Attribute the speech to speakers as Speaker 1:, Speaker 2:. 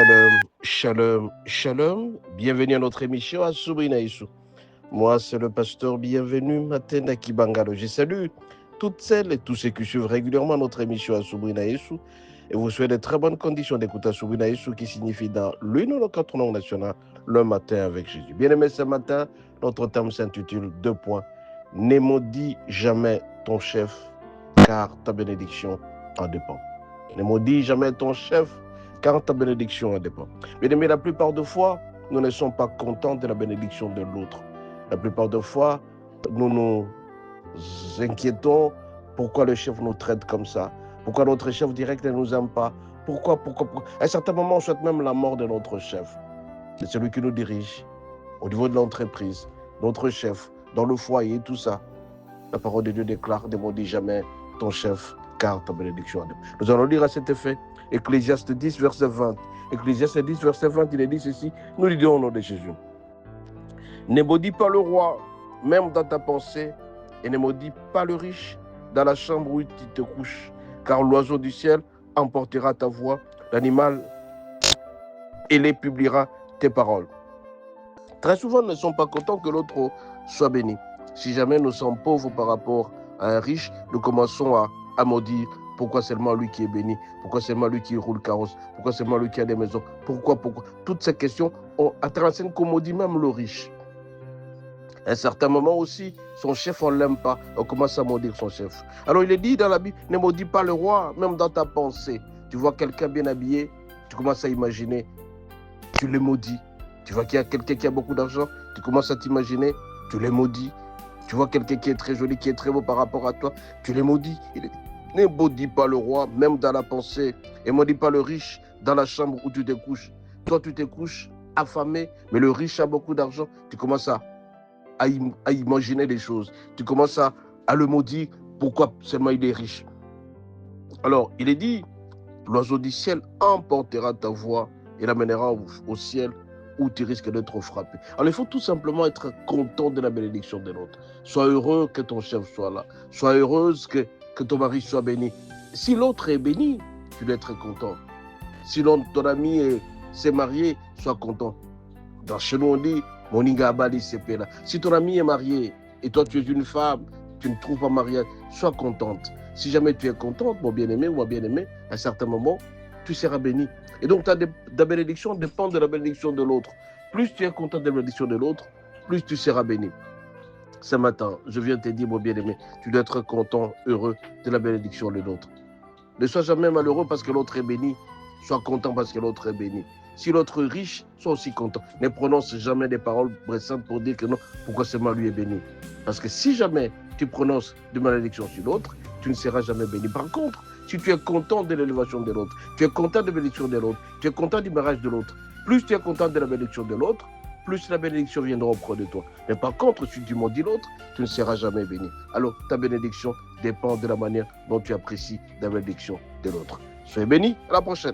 Speaker 1: Shalom, shalom, shalom. Bienvenue à notre émission à Soubinaïsou. Moi, c'est le pasteur Bienvenu Matena Kibangalo. Je salue toutes celles et tous ceux qui suivent régulièrement notre émission à Soubinaïsou et vous souhaite de très bonnes conditions d'écoute à Soubinaïsou qui signifie dans l'une ou quatre langues nationales le matin avec Jésus. Bien-aimé, ce matin, notre thème s'intitule 2 points. Ne maudis jamais ton chef, car ta bénédiction en dépend. Ne maudis jamais ton chef, car ta bénédiction en dépend. Mais la plupart des fois, nous ne sommes pas contents de la bénédiction de l'autre. La plupart des fois, nous nous inquiétons pourquoi le chef nous traite comme ça, pourquoi notre chef direct ne nous aime pas, pourquoi. À un certain moment, on souhaite même la mort de notre chef. C'est celui qui nous dirige au niveau de l'entreprise, notre chef, dans le foyer, tout ça. La parole de Dieu déclare, ne maudis jamais ton chef, car ta bénédiction en dépend. Nous allons lire à cet effet Ecclésiaste 10, verset 20. Ecclésiaste 10, verset 20, il est dit ceci, nous lui disons au nom de Jésus. Ne maudis pas le roi, même dans ta pensée, et ne maudis pas le riche dans la chambre où tu te couches, car l'oiseau du ciel emportera ta voix, l'animal ailé publiera tes paroles. Très souvent, nous ne sommes pas contents que l'autre soit béni. Si jamais nous sommes pauvres par rapport à un riche, nous commençons à maudire. Pourquoi seulement lui qui est béni? Pourquoi seulement lui qui roule carrosse? Pourquoi seulement lui qui a des maisons? Pourquoi? Toutes ces questions entraînent qu'on maudit même le riche. À un certain moment aussi, son chef, on ne l'aime pas. On commence à maudire son chef. Alors il est dit dans la Bible, ne maudis pas le roi, même dans ta pensée. Tu vois quelqu'un bien habillé, tu commences à imaginer, tu le maudis. Tu vois qu'il y a quelqu'un qui a beaucoup d'argent, tu commences à t'imaginer, tu le maudis. Tu vois quelqu'un qui est très joli, qui est très beau par rapport à toi, tu le maudis. Ne maudis pas le roi, même dans la pensée. Et ne maudis pas le riche dans la chambre où tu te couches. Toi, tu te couches affamé, mais le riche a beaucoup d'argent. Tu commences à imaginer des choses. Tu commences à le maudire. Pourquoi seulement il est riche? Alors, il est dit, l'oiseau du ciel emportera ta voix et l'amènera au ciel où tu risques d'être frappé. Alors, il faut tout simplement être content de la bénédiction de l'autre. Sois heureux que ton chef soit là. Sois heureuse que ton mari soit béni. Si l'autre est béni, tu dois être content. Si ton ami s'est marié, sois content. Dans chez nous, on dit, Moninga Abali Sepela. Si ton ami est marié et toi, tu es une femme, tu ne trouves pas mariage, sois contente. Si jamais tu es contente, mon bien-aimé ou ma bien-aimée, à un certain moment, tu seras béni. Et donc, ta bénédiction dépend de la bénédiction de l'autre. Plus tu es content de la bénédiction de l'autre, plus tu seras béni. Ce matin, je viens te dire, mon bien-aimé, tu dois être content, heureux de la bénédiction de l'autre. Ne sois jamais malheureux parce que l'autre est béni. Sois content parce que l'autre est béni. Si l'autre est riche, sois aussi content. Ne prononce jamais des paroles pressantes pour dire que non, pourquoi seulement lui est béni. Parce que si jamais tu prononces de malédiction sur l'autre, tu ne seras jamais béni. Par contre, si tu es content de l'élévation de l'autre, tu es content de la bénédiction de l'autre, tu es content du mariage de l'autre, plus tu es content de la bénédiction de l'autre, plus la bénédiction viendra auprès de toi. Mais par contre, si tu maudis l'autre, tu ne seras jamais béni. Alors, ta bénédiction dépend de la manière dont tu apprécies la bénédiction de l'autre. Sois béni, à la prochaine.